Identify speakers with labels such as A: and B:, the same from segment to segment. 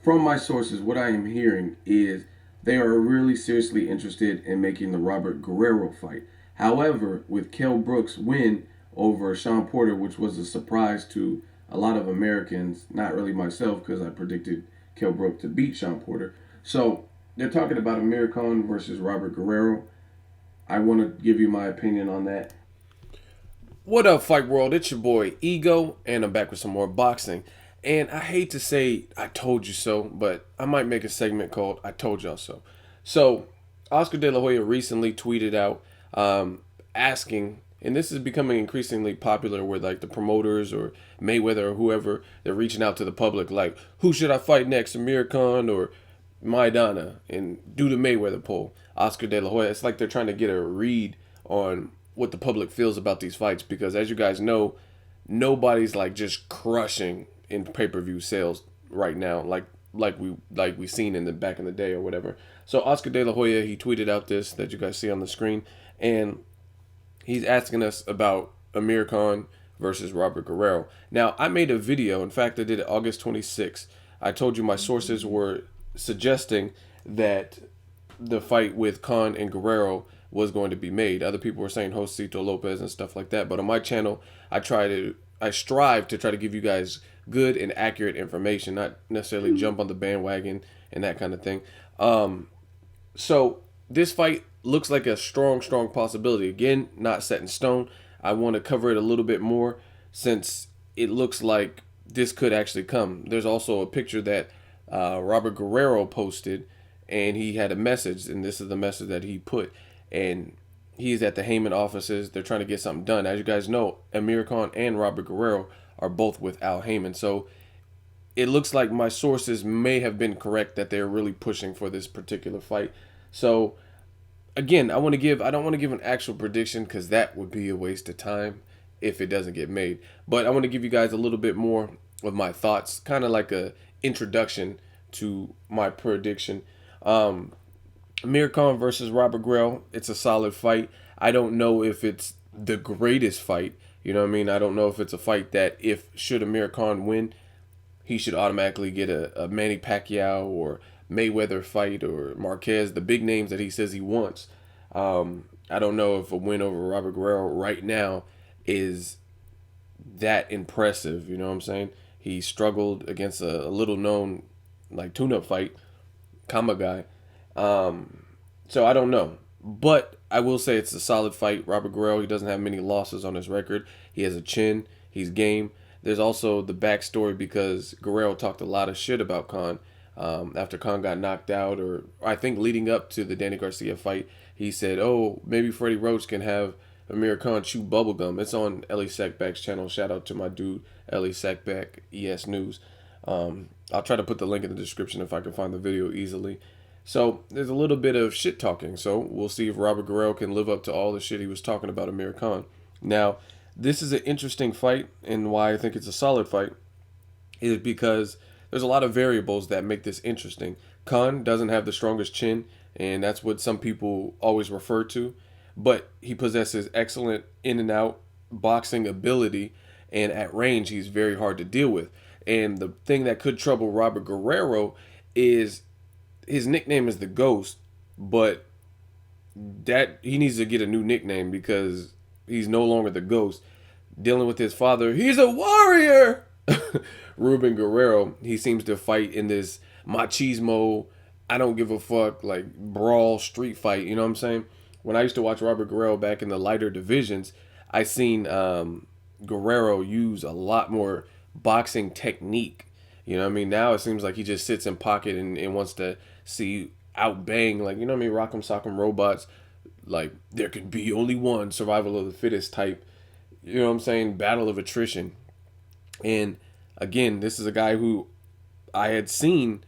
A: from my sources, what I am hearing is they are really seriously interested in making the Robert Guerrero fight. However, with Kell Brook's win over Sean Porter, which was a surprise to a lot of Americans, not really myself because I predicted Kell Brook to beat Sean Porter. So they're talking about Amir Khan versus Robert Guerrero. I want to give you my opinion on that.
B: What up, Fight World? It's your boy Ego, and I'm back with some more boxing. And I hate to say I told you so, but I might make a segment called I Told Y'all So. So, Oscar De La Hoya recently tweeted out asking, and this is becoming increasingly popular with like the promoters or Mayweather or whoever, they're reaching out to the public like, who should I fight next, Amir Khan or Maidana? And do the Mayweather poll. Oscar De La Hoya, it's like they're trying to get a read on what the public feels about these fights because as you guys know, nobody's like just crushing in pay-per-view sales right now like we seen in the back in the day or whatever. So Oscar De La Hoya, he tweeted out this that you guys see on the screen, and he's asking us about Amir Khan versus Robert Guerrero. Now, I made a video. In fact, I did it August 26th. I told you my sources were suggesting that the fight with Khan and Guerrero was going to be made. Other people were saying Josito Lopez and stuff like that. But on my channel, I strive to try to give you guys good and accurate information, not necessarily jump on the bandwagon and that kind of thing. So this fight looks like a strong possibility. Again, not set in stone. I want to cover it a little bit more since it looks like this could actually come. There's also a picture that Robert Guerrero posted, and he had a message, and this is the message that he put. And he's at the Heyman offices. They're trying to get something done. As you guys know, Amir Khan and Robert Guerrero are both with Al Heyman. So it looks like my sources may have been correct that they're really pushing for this particular fight. So again, I don't want to give an actual prediction because that would be a waste of time if it doesn't get made. But I want to give you guys a little bit more of my thoughts, kind of like a introduction to my prediction. Amir Khan versus Robert Guerrero, it's a solid fight. I don't know if it's the greatest fight. You know what I mean? I don't know if it's a fight that if should Amir Khan win, he should automatically get a Manny Pacquiao or Mayweather fight or Marquez, the big names that he says he wants. I don't know if a win over Robert Guerrero right now is that impressive. You know what I'm saying? He struggled against a little known like tune-up fight, Kama guy. So I don't know. But I will say it's a solid fight. Robert Guerrero, he doesn't have many losses on his record. He has a chin. He's game. There's also the backstory because Guerrero talked a lot of shit about Khan after Khan got knocked out, or I think leading up to the Danny Garcia fight. He said, "Oh, maybe Freddie Roach can have Amir Khan chew bubblegum." It's on Ellie Sackback's channel. Shout out to my dude Ellie Sackback, ES News. I'll try to put the link in the description if I can find the video easily. So there's a little bit of shit talking. So we'll see if Robert Guerrero can live up to all the shit he was talking about Amir Khan. Now, this is an interesting fight, and why I think it's a solid fight is because there's a lot of variables that make this interesting. Khan doesn't have the strongest chin, and that's what some people always refer to, but he possesses excellent in and out boxing ability, and at range, he's very hard to deal with. And the thing that could trouble Robert Guerrero is his nickname is the Ghost, but that he needs to get a new nickname because he's no longer the Ghost. Dealing with his father, he's a warrior. Ruben Guerrero, he seems to fight in this machismo, I don't give a fuck, like brawl street fight. You know what I'm saying? When I used to watch Robert Guerrero back in the lighter divisions, I seen Guerrero use a lot more boxing technique. You know what I mean? Now it seems like he just sits in pocket and wants to see out bang, like, you know what I mean, rock'em sock'em robots, like there could be only one, survival of the fittest type, you know what I'm saying, battle of attrition. And again, this is a guy who I had seen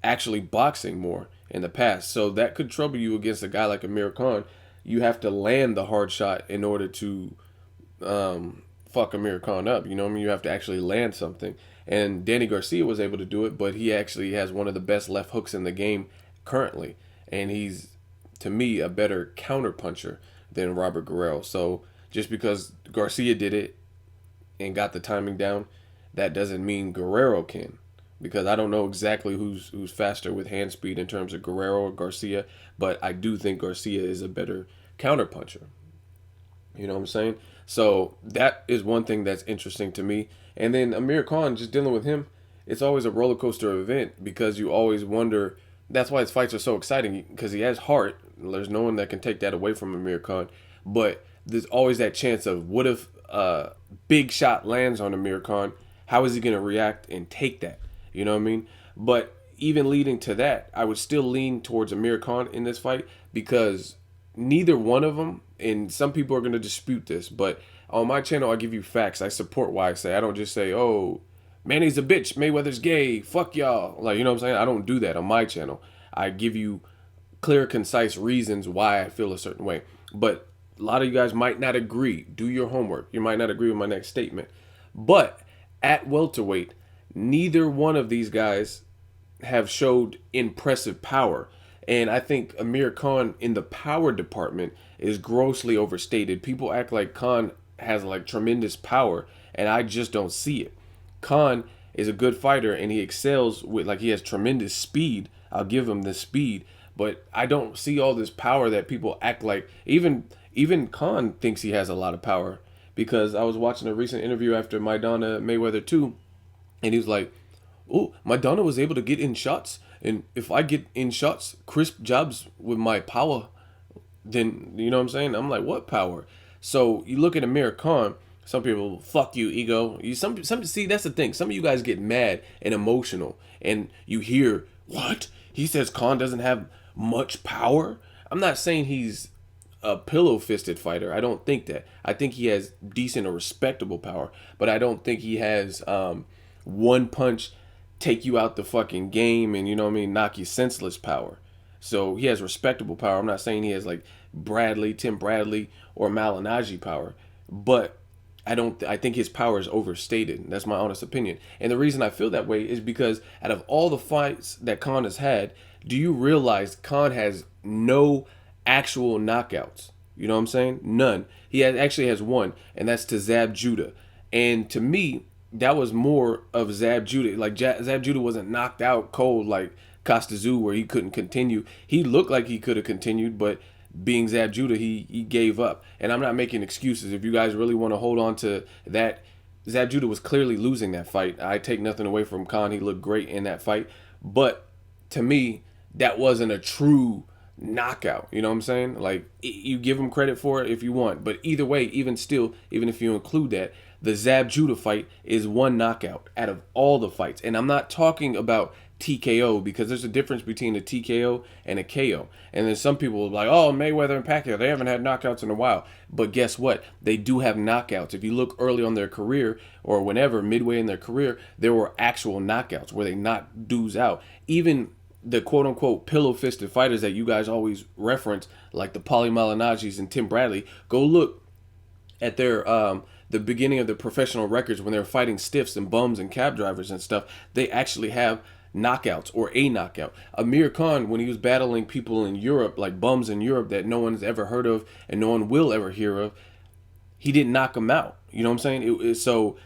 B: actually boxing more in the past, so that could trouble you against a guy like Amir Khan. You have to land the hard shot in order to fuck Amir Khan up. You know what I mean? You have to actually land something. And Danny Garcia was able to do it, but he actually has one of the best left hooks in the game currently. And he's, to me, a better counter puncher than Robert Guerrero. So just because Garcia did it and got the timing down, that doesn't mean Guerrero can. because I don't know exactly who's faster with hand speed in terms of Guerrero or Garcia, but I do think Garcia is a better counterpuncher. You know what I'm saying? So that is one thing that's interesting to me. And then Amir Khan, just dealing with him, it's always a roller coaster event because you always wonder. That's why his fights are so exciting because he has heart. There's no one that can take that away from Amir Khan. But there's always that chance of what if a big shot lands on Amir Khan? How is he going to react and take that? You know what I mean? But even leading to that, I would still lean towards Amir Khan in this fight because neither one of them, and some people are going to dispute this, but on my channel, I give you facts. I support why I say. I don't just say, oh, Manny's a bitch, Mayweather's gay, fuck y'all. Like, you know what I'm saying? I don't do that on my channel. I give you clear, concise reasons why I feel a certain way. But a lot of you guys might not agree. Do your homework. You might not agree with my next statement. But at welterweight, neither one of these guys have showed impressive power. And I think Amir Khan in the power department is grossly overstated. People act like Khan has like tremendous power, and I just don't see it. Khan is a good fighter and he excels with, like, he has tremendous speed. I'll give him the speed, but I don't see all this power that people act like. Even Khan thinks he has a lot of power because I was watching a recent interview after Maidana Mayweather 2, and he was like, oh, Maidana was able to get in shots, and if I get in shots, crisp jabs with my power, then you know what I'm saying? I'm like, what power? So you look at Amir Khan. Some people, fuck you, ego. Some see, that's the thing. Some of you guys get mad and emotional, and you hear what he says. Khan doesn't have much power. I'm not saying he's a pillow fisted fighter. I don't think that. I think he has decent or respectable power, but I don't think he has one punch take you out the fucking game and, you know what I mean, knock you senseless power. So he has respectable power. I'm not saying he has like Tim Bradley or Malignaggi power, but I think his power is overstated. That's my honest opinion. And the reason I feel that way is because out of all the fights that Khan has had, do you realize Khan has no actual knockouts? You know what I'm saying? None. Actually has one, and that's to Zab Judah. And to me, that was more of Zab Judah. Like Zab Judah wasn't knocked out cold like Costa Zoo where he couldn't continue. He looked like he could have continued, but being Zab Judah, he gave up. And I'm not making excuses. If you guys really want to hold on to that, Zab Judah was clearly losing that fight. I take nothing away from Khan. He looked great in that fight. But to me, that wasn't a true knockout. You know what I'm saying? Like, you give him credit for it if you want. But either way, even still, even if you include that, the Zab Judah fight is one knockout out of all the fights. And I'm not talking about TKO because there's a difference between a TKO and a KO. And then some people are like, oh, Mayweather and Pacquiao, they haven't had knockouts in a while. But guess what? They do have knockouts. If you look early on their career or whenever, midway in their career, there were actual knockouts where they knocked dudes out. Even the quote-unquote pillow-fisted fighters that you guys always reference, like the Paulie Malignaggi's and Tim Bradley, go look at their the beginning of the professional records when they were fighting stiffs and bums and cab drivers and stuff. They actually have knockouts or a knockout. Amir Khan, when he was battling people in Europe, like bums in Europe that no one's ever heard of and no one will ever hear of, he didn't knock them out. You know what I'm saying? So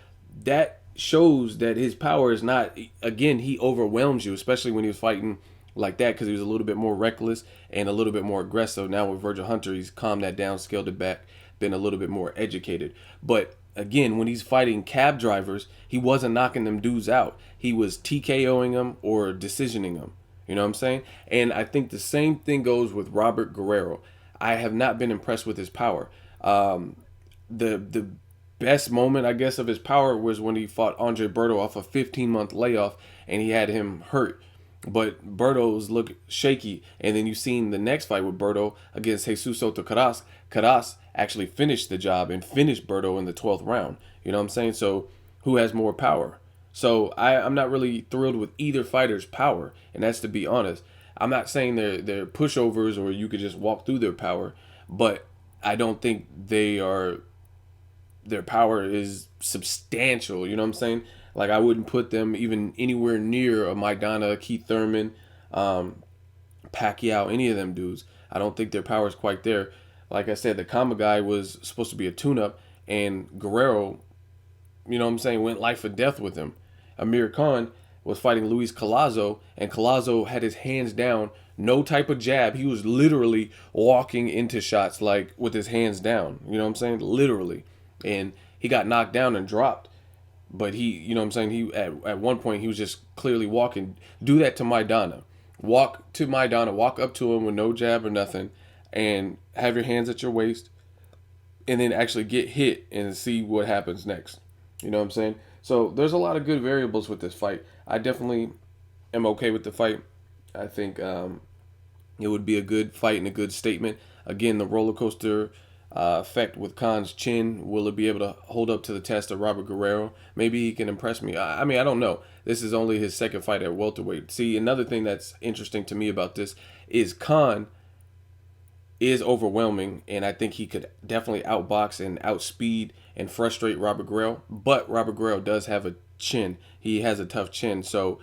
B: that shows that his power is not, again, he overwhelms you, especially when he was fighting like that because he was a little bit more reckless and a little bit more aggressive. Now with Virgil Hunter, he's calmed that down, scaled it back, been a little bit more educated. But again, when he's fighting cab drivers, he wasn't knocking them dudes out. He was TKOing them or decisioning them. You know what I'm saying? And I think the same thing goes with Robert Guerrero. I have not been impressed with his power. The best moment, I guess, of his power was when he fought Andre Berto off a 15-month layoff and he had him hurt. But Berto's look shaky. And then you've seen the next fight with Berto against Jesus Soto Caras. Caras actually finished the job and finished Berto in the 12th round. You know what I'm saying? So who has more power? So I'm not really thrilled with either fighter's power. And that's to be honest. I'm not saying they're pushovers or you could just walk through their power. But I don't think their power is substantial. You know what I'm saying? Like, I wouldn't put them even anywhere near a Maidana, Keith Thurman, Pacquiao, any of them dudes. I don't think their power is quite there. Like I said, the Kama guy was supposed to be a tune-up, and Guerrero, you know what I'm saying, went life or death with him. Amir Khan, was fighting Luis Collazo, and Collazo had his hands down, no type of jab. He was literally walking into shots like with his hands down. You know what I'm saying? Literally. And he got knocked down and dropped. But he, you know what I'm saying? He at one point he was just clearly walking. Do that to Maidana. Walk to Maidana. Walk up to him with no jab or nothing, and have your hands at your waist, and then actually get hit and see what happens next. You know what I'm saying? So there's a lot of good variables with this fight. I definitely am okay with the fight. I think it would be a good fight and a good statement. Again, the roller coaster effect with Khan's chin. Will it be able to hold up to the test of Robert Guerrero? Maybe he can impress me. I mean, I don't know. This is only his second fight at welterweight. See, another thing that's interesting to me about this is Khan is overwhelming, and I think he could definitely outbox and outspeed and frustrate Robert Guerrero. But Robert Guerrero does have a chin. He has a tough chin. So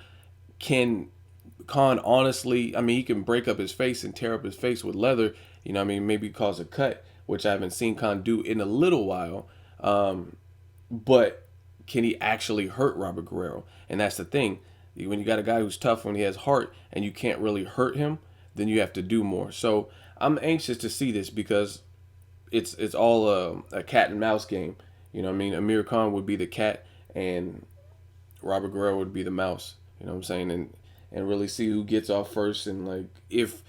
B: can Khan honestly, I mean, he can break up his face and tear up his face with leather, you know what I mean, maybe cause a cut, which I haven't seen Khan do in a little while. But can he actually hurt Robert Guerrero? And that's the thing. When you got a guy who's tough, when he has heart, and you can't really hurt him, then you have to do more. So I'm anxious to see this because it's all a cat and mouse game. You know what I mean? Amir Khan would be the cat, and Robert Guerrero would be the mouse. You know what I'm saying? And really see who gets off first. And like if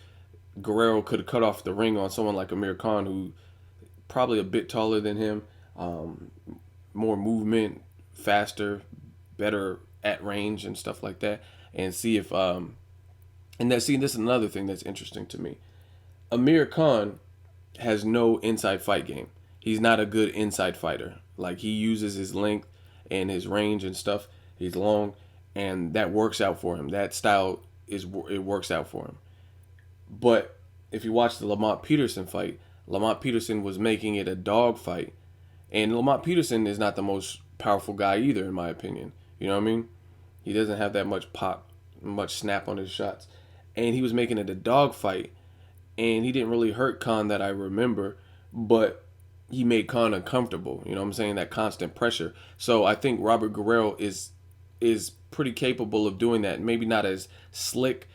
B: Guerrero could cut off the ring on someone like Amir Khan, who probably a bit taller than him, more movement, faster, better at range and stuff like that, and see if and this is another thing that's interesting to me. Amir Khan has no inside fight game. He's not a good inside fighter. Like he uses his length and his range and stuff. He's long, and that works out for him. That style it works out for him. But if you watch the Lamont Peterson fight, Lamont Peterson was making it a dog fight, and Lamont Peterson is not the most powerful guy either, in my opinion. You know what I mean? He doesn't have that much pop, much snap on his shots, and he was making it a dog fight. And he didn't really hurt Khan that I remember, but he made Khan uncomfortable. You know what I'm saying? That constant pressure. So I think Robert Guerrero is pretty capable of doing that. Maybe not as slick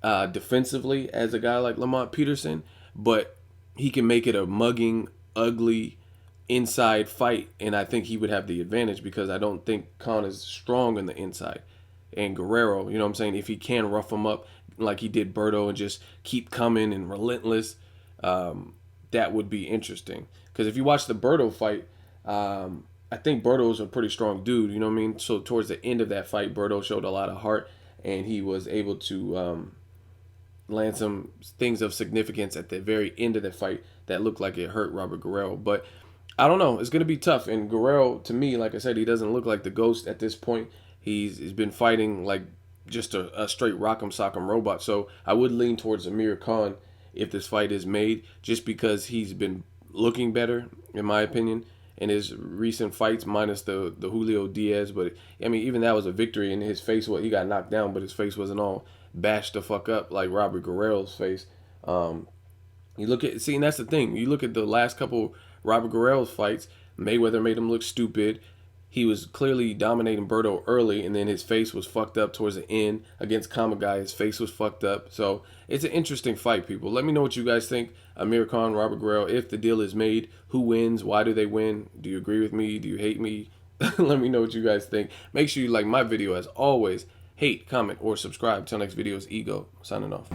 B: defensively as a guy like Lamont Peterson, but he can make it a mugging, ugly inside fight. And I think he would have the advantage because I don't think Khan is strong on the inside. And Guerrero, you know what I'm saying? If he can rough him up like he did Berto and just keep coming and relentless, that would be interesting. Because if you watch the Berto fight, I think Berto's a pretty strong dude, you know what I mean? So towards the end of that fight, Berto showed a lot of heart, and he was able to land some things of significance at the very end of the fight that looked like it hurt Robert Guerrero. But I don't know. It's going to be tough. And Guerrero, to me, like I said, he doesn't look like the ghost at this point. He's been fighting like just a straight rock'em sock'em robot. So I would lean towards Amir Khan if this fight is made, just because he's been looking better, in my opinion, in his recent fights, minus the Julio Diaz. But I mean, even that was a victory, and his face, he got knocked down, but his face wasn't all bashed the fuck up like Robert Guerrero's face. You look at, and that's the thing. You look at the last couple Robert Guerrero's fights. Mayweather made him look stupid. He was clearly dominating Berto early, and then his face was fucked up towards the end. Against Kamagai, his face was fucked up. So it's an interesting fight, people. Let me know what you guys think. Amir Khan, Robert Guerrero, if the deal is made, who wins? Why do they win? Do you agree with me? Do you hate me? Let me know what you guys think. Make sure you like my video as always. Hate, comment, or subscribe. Till next video is Ego, signing off.